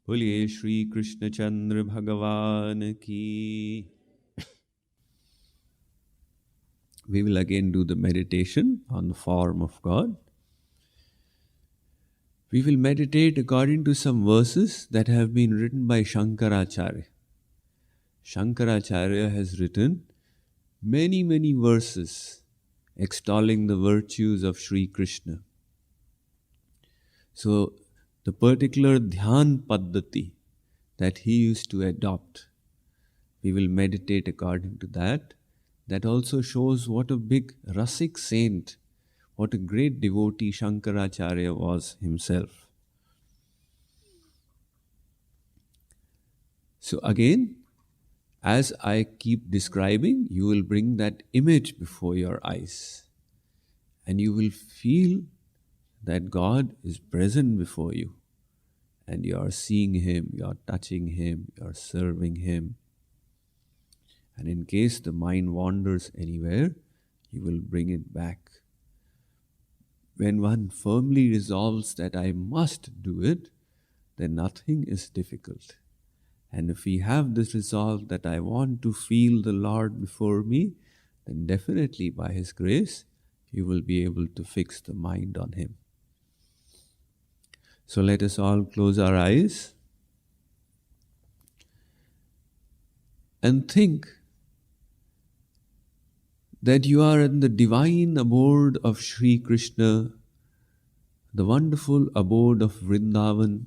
बोलिए श्री कृष्ण चंद्र भगवान की. We will again do the meditation on the form of God. We will meditate according to some verses that have been written by Shankaracharya. Shankaracharya has written many verses extolling the virtues of Shri Krishna. So, the particular dhyan paddhati that he used to adopt, we will meditate according to that. That also shows what a big Rasik saint, what a great devotee Shankaracharya was himself. So again, as I keep describing, you will bring that image before your eyes and you will feel that God is present before you and you are seeing Him, you are touching Him, you are serving Him. And in case the mind wanders anywhere, you will bring it back. When one firmly resolves that I must do it, then nothing is difficult. And if we have this resolve that I want to feel the Lord before me, then definitely by His grace, you will be able to fix the mind on Him. So let us all close our eyes and think that you are in the divine abode of Shri Krishna, the wonderful abode of Vrindavan,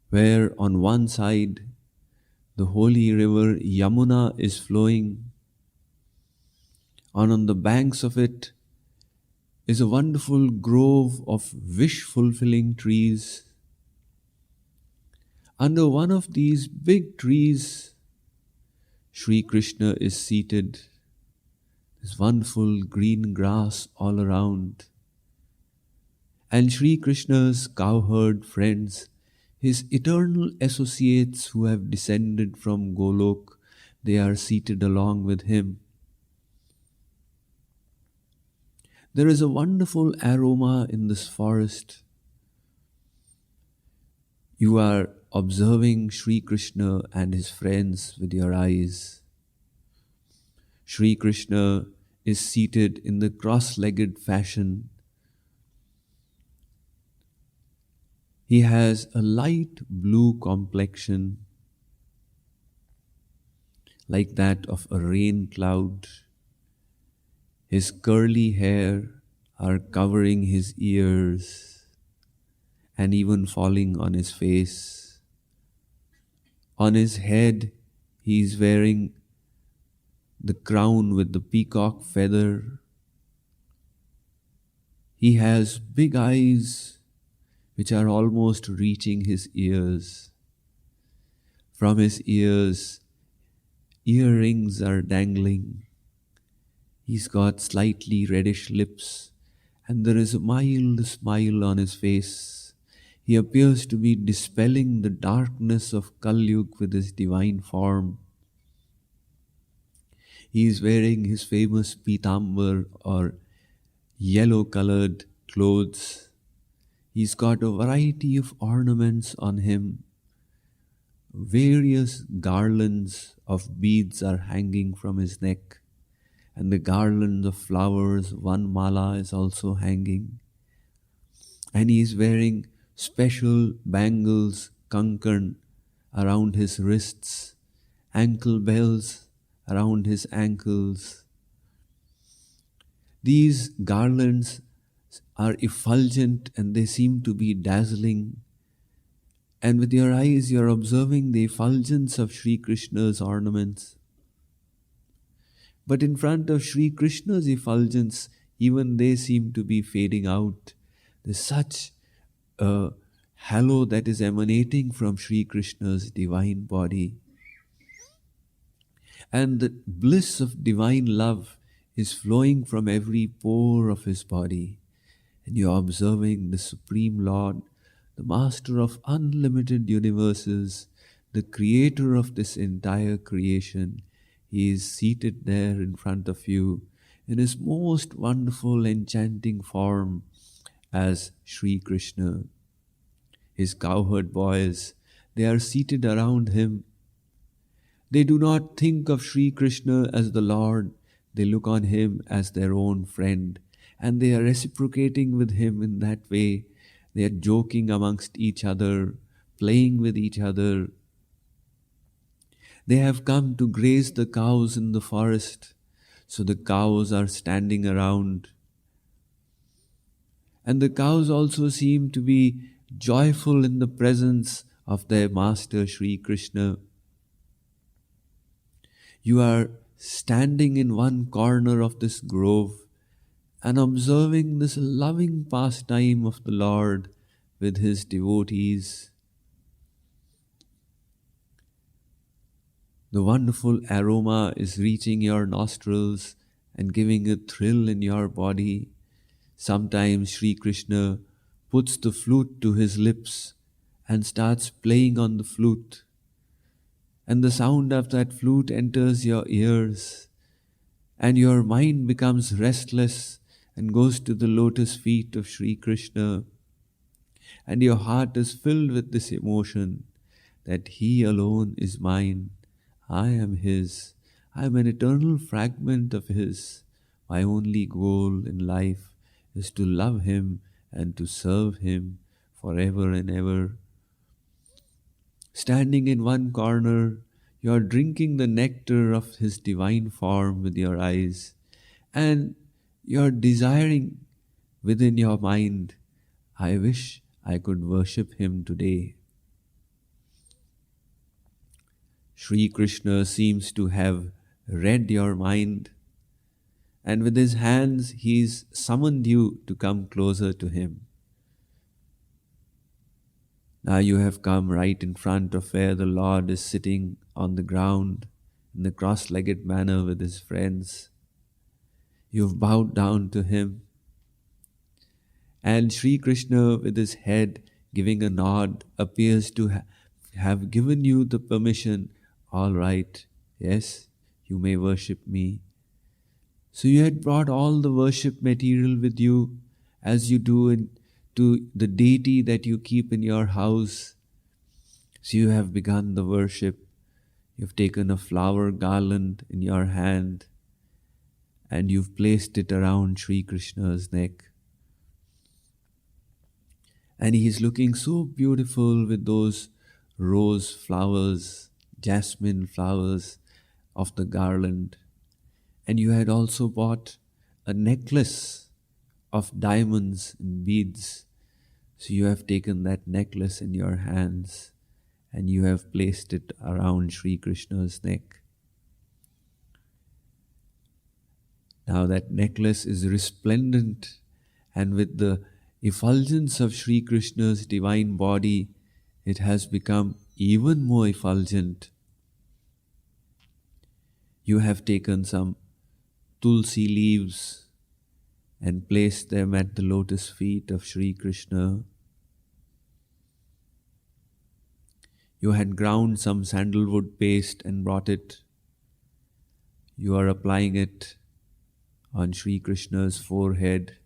where on one side the holy river Yamuna is flowing, and on the banks of it is a wonderful grove of wish-fulfilling trees. Under one of these big trees, Shri Krishna is seated. There's wonderful green grass all around. And Shri Krishna's cowherd friends, his eternal associates who have descended from Golok, they are seated along with him. There is a wonderful aroma in this forest. You are observing Shri Krishna and his friends with your eyes. Shri Krishna is seated in the cross-legged fashion. He has a light blue complexion, like that of a rain cloud. His curly hair are covering his ears and even falling on his face. On his head, he is wearing the crown with the peacock feather. He has big eyes which are almost reaching his ears. From his ears, earrings are dangling. He's got slightly reddish lips and there is a mild smile on his face. He appears to be dispelling the darkness of Kalyug with his divine form. He is wearing his famous pitambar or yellow-colored clothes. He's got a variety of ornaments on him. Various garlands of beads are hanging from his neck, and the garland of flowers, one mala, is also hanging. And he is wearing special bangles, kankan, around his wrists, ankle bells around his ankles. These garlands are effulgent and they seem to be dazzling. And with your eyes you are observing the effulgence of Shri Krishna's ornaments. But in front of Shri Krishna's effulgence, even they seem to be fading out. There's such a halo that is emanating from Shri Krishna's divine body. And the bliss of divine love is flowing from every pore of his body. And you are observing the Supreme Lord, the Master of unlimited universes, the Creator of this entire creation. He is seated there in front of you in his most wonderful, enchanting form as Shri Krishna. his cowherd boys, they are seated around him. They do not think of Shri Krishna as the Lord, they look on him as their own friend, and they are reciprocating with him in that way. They are joking amongst each other, playing with each other. They have come to graze the cows in the forest, so the cows are standing around. And the cows also seem to be joyful in the presence of their master Shri Krishna. You are standing in one corner of this grove and observing this loving pastime of the Lord with his devotees. The wonderful aroma is reaching your nostrils and giving a thrill in your body. Sometimes Shri Krishna puts the flute to his lips and starts playing on the flute. And the sound of that flute enters your ears, and your mind becomes restless and goes to the lotus feet of Shri Krishna. And your heart is filled with this emotion that He alone is mine. I am His. I am an eternal fragment of His. My only goal in life is to love Him and to serve Him forever and ever. Standing in one corner, you are drinking the nectar of His divine form with your eyes, and you are desiring within your mind, I wish I could worship Him today. Shri Krishna seems to have read your mind, and with his hands he's summoned you to come closer to him. Now you have come right in front of where the Lord is sitting on the ground in the cross-legged manner with his friends. You've bowed down to him, and Shri Krishna, with his head giving a nod, appears to have given you the permission. All right, yes, you may worship me. So you had brought all the worship material with you, as you do to the deity that you keep in your house. So you have begun the worship. You've taken a flower garland in your hand, and you've placed it around Shri Krishna's neck. And he is looking so beautiful with those rose flowers, jasmine flowers of the garland. And you had also bought a necklace of diamonds and beads. So you have taken that necklace in your hands and you have placed it around Shri Krishna's neck. Now that necklace is resplendent, and with the effulgence of Shri Krishna's divine body, it has become even more effulgent. You have taken some tulsi leaves and placed them at the lotus feet of Shri Krishna. You had ground some sandalwood paste and brought it. You are applying it on Shri Krishna's forehead.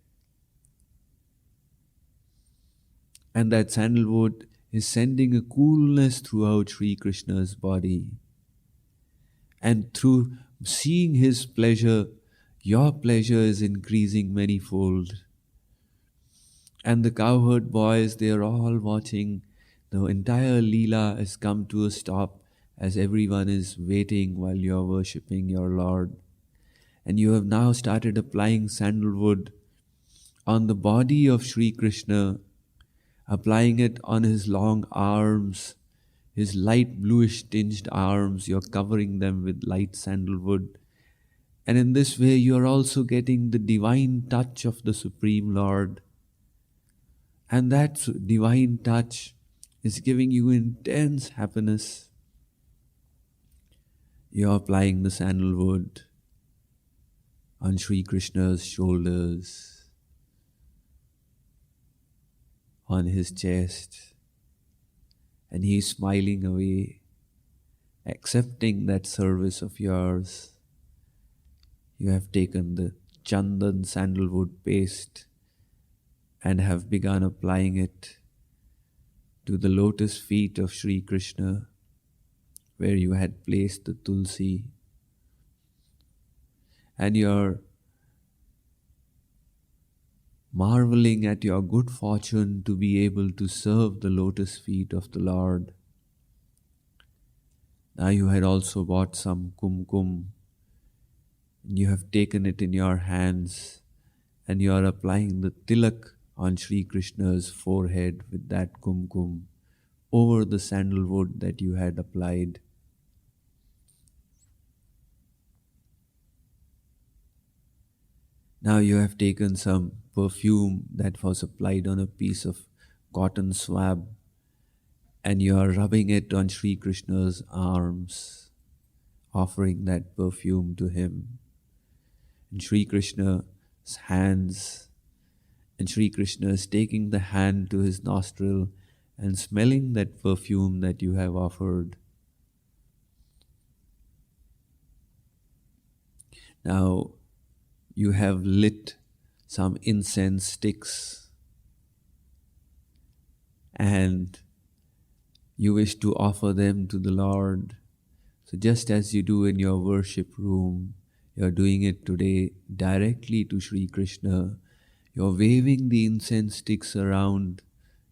And that sandalwood is sending a coolness throughout Shri Krishna's body. And through seeing his pleasure, your pleasure is increasing manifold. And the cowherd boys, they are all watching. The entire Leela has come to a stop as everyone is waiting while you are worshipping your Lord. And you have now started applying sandalwood on the body of Shri Krishna, applying it on his long arms, his light bluish tinged arms. You're covering them with light sandalwood. And in this way you are also getting the divine touch of the Supreme Lord. And that divine touch is giving you intense happiness. You're applying the sandalwood on Shri Krishna's shoulders, on his chest, and he is smiling away, accepting that service of yours. You have taken the chandan sandalwood paste and have begun applying it to the lotus feet of Shri Krishna, where you had placed the tulsi, and you're marveling at your good fortune to be able to serve the lotus feet of the Lord. Now you had also bought some kumkum, and you have taken it in your hands, and you are applying the tilak on Shri Krishna's forehead with that kumkum over the sandalwood that you had applied. Now you have taken some perfume that was applied on a piece of cotton swab, and you are rubbing it on Shri Krishna's arms, offering that perfume to him. And Shri Krishna's hands, and Shri Krishna is taking the hand to his nostril and smelling that perfume that you have offered. Now you have lit some incense sticks, and you wish to offer them to the Lord. So just as you do in your worship room, you are doing it today directly to Shri Krishna. You are waving the incense sticks around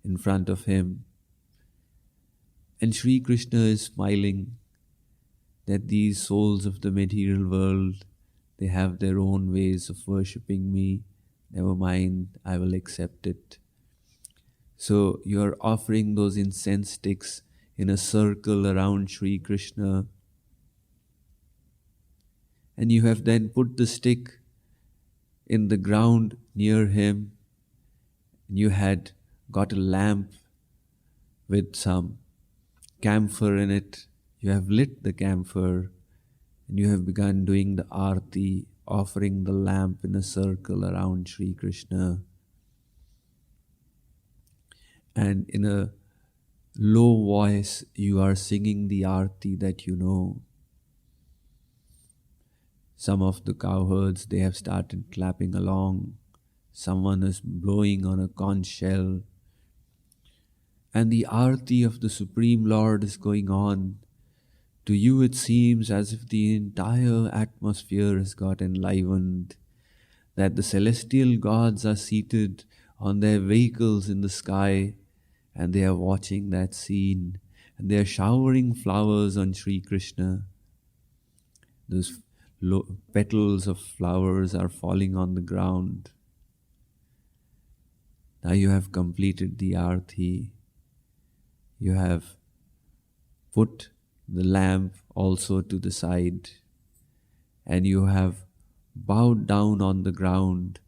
in front of him, and Shri Krishna is smiling that these souls of the material world, they have their own ways of worshipping me. Never mind, I will accept it. So you are offering those incense sticks in a circle around Shri Krishna, and you have then put the stick in the ground near him. You had got a lamp with some camphor in it. You have lit the camphor, and you have begun doing the arti, offering the lamp in a circle around Shri Krishna. And in a low voice, you are singing the arti that you know. Some of the cowherds, they have started clapping along. Someone is blowing on a conch shell. And the arti of the Supreme Lord is going on. To you it seems as if the entire atmosphere has got enlivened, that the celestial gods are seated on their vehicles in the sky, and they are watching that scene, and they are showering flowers on Shri Krishna. Those petals of flowers are falling on the ground. Now you have completed the arti. You have put the lamp also to the side, and you have bowed down on the ground,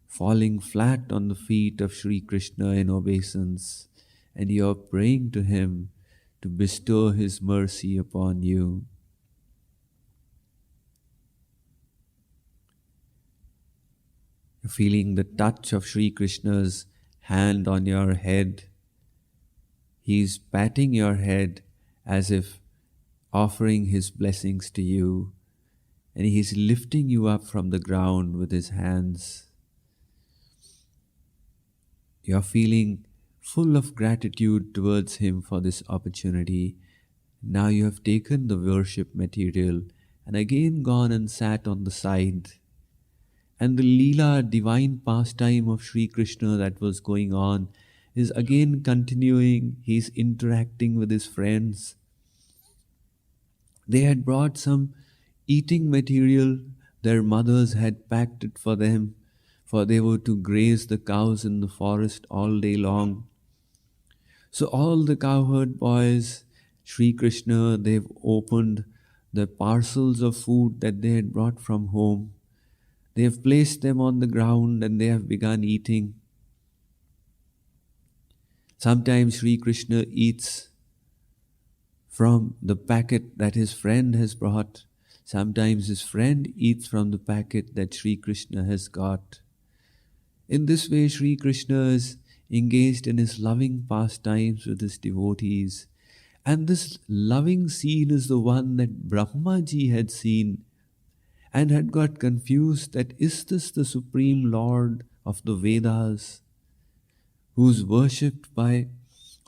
falling flat on the feet of Shri Krishna in obeisance, and you are praying to him to bestow his mercy upon you. You're feeling the touch of Shri Krishna's hand on your head. He's patting your head as if offering his blessings to you, and he's lifting you up from the ground with his hands. You're feeling full of gratitude towards him for this opportunity. Now you have taken the worship material and again gone and sat on the side. And the Leela, divine pastime of Shri Krishna that was going on, is again continuing. He's interacting with his friends. They had brought some eating material. Their mothers had packed it for them, for they were to graze the cows in the forest all day long. So all the cowherd boys, Shri Krishna, they've opened the parcels of food that they had brought from home. They have placed them on the ground and they have begun eating. Sometimes Shri Krishna eats from the packet that his friend has brought. Sometimes his friend eats from the packet that Shri Krishna has got. In this way, Shri Krishna is engaged in his loving pastimes with his devotees. And this loving scene is the one that Brahmaji had seen and had got confused that is this the Supreme Lord of the Vedas, who's worshipped by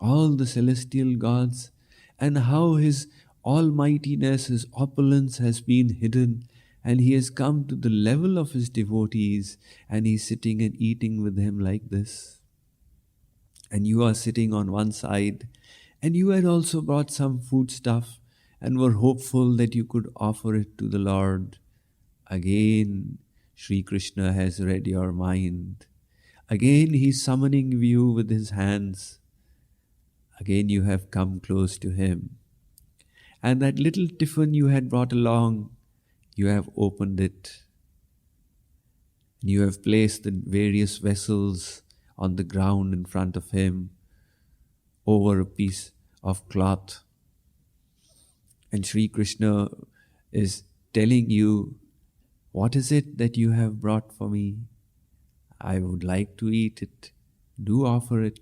all the celestial gods, and how his almightiness, his opulence has been hidden, and he has come to the level of his devotees, and he's sitting and eating with them like this. And you are sitting on one side, and you had also brought some food stuff and were hopeful that you could offer it to the Lord. Again, Shri Krishna has read your mind. Again, he's summoning you with his hands. Again, you have come close to him. And that little tiffin you had brought along, you have opened it. You have placed the various vessels on the ground in front of him over a piece of cloth. And Shri Krishna is telling you, what is it that you have brought for me? I would like to eat it. Do offer it.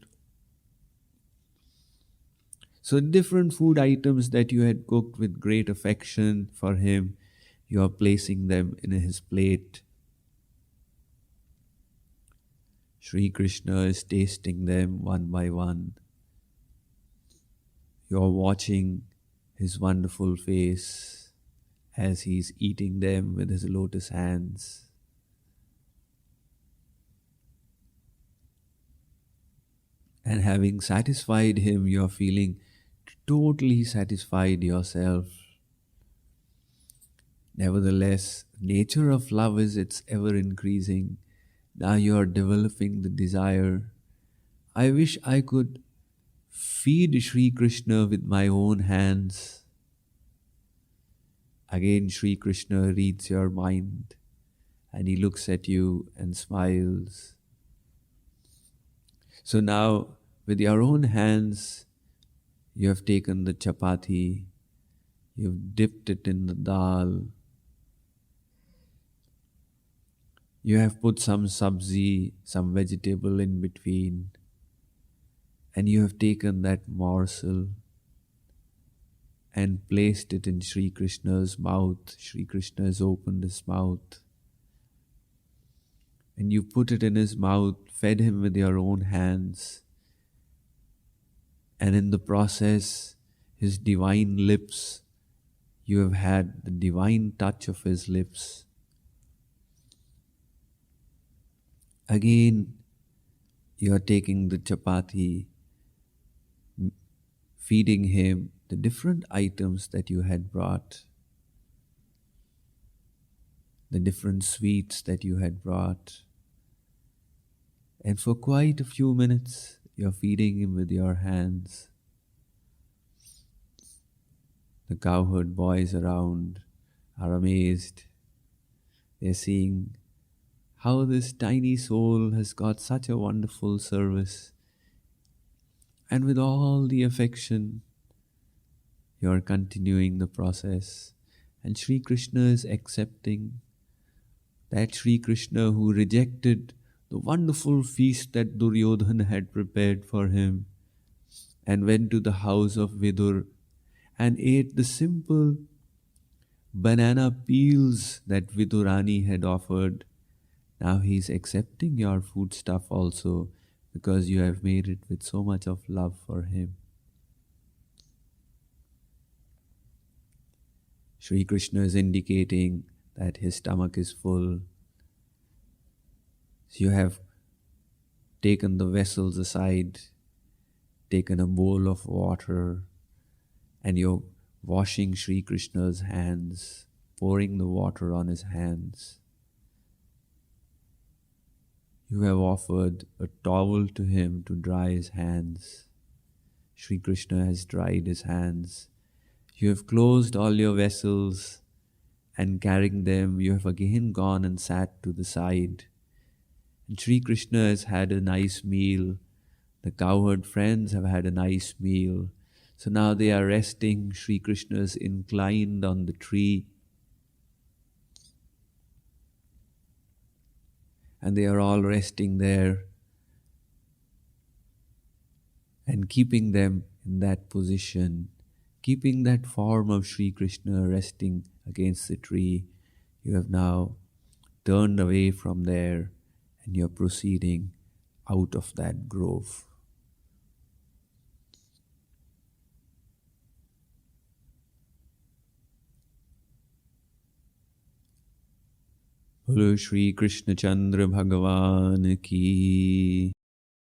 So different food items that you had cooked with great affection for him, you are placing them in his plate. Shri Krishna is tasting them one by one. You are watching his wonderful face as he is eating them with his lotus hands. And having satisfied him, you are feeling totally satisfied yourself. Nevertheless, nature of love is it's ever increasing. Now you are developing the desire. I wish I could feed Shri Krishna with my own hands. Again, Shri Krishna reads your mind and he looks at you and smiles. So now, with your own hands, you have taken the chapati, you've dipped it in the dal, you have put some sabzi, some vegetable in between, and you have taken that morsel and placed it in Shri Krishna's mouth. Shri Krishna has opened his mouth. And you put it in his mouth, fed him with your own hands. And in the process, his divine lips, you have had the divine touch of his lips. Again, you are taking the chapati, feeding him the different items that you had brought, the different sweets that you had brought. And for quite a few minutes, you're feeding him with your hands. The cowherd boys around are amazed. They're seeing how this tiny soul has got such a wonderful service. And with all the affection, you're continuing the process. And Shri Krishna is accepting that Shri Krishna who rejected the wonderful feast that Duryodhana had prepared for him and went to the house of Vidur and ate the simple banana peels that Vidurani had offered. Now he is accepting your food stuff also because you have made it with so much of love for him. Shri Krishna is indicating that his stomach is full. So you have taken the vessels aside, taken a bowl of water, and you're washing Shri Krishna's hands, pouring the water on his hands. You have offered a towel to him to dry his hands. Shri Krishna has dried his hands. You have closed all your vessels, and carrying them, you have again gone and sat to the side. And Shri Krishna has had a nice meal. The cowherd friends have had a nice meal. So now they are resting. Shri Krishna is inclined on the tree. And they are all resting there and keeping them in that position, keeping that form of Shri Krishna resting against the tree. You have now turned away from there and you're proceeding out of that grove. Bolo Shri Krishna Chandra Bhagavan ki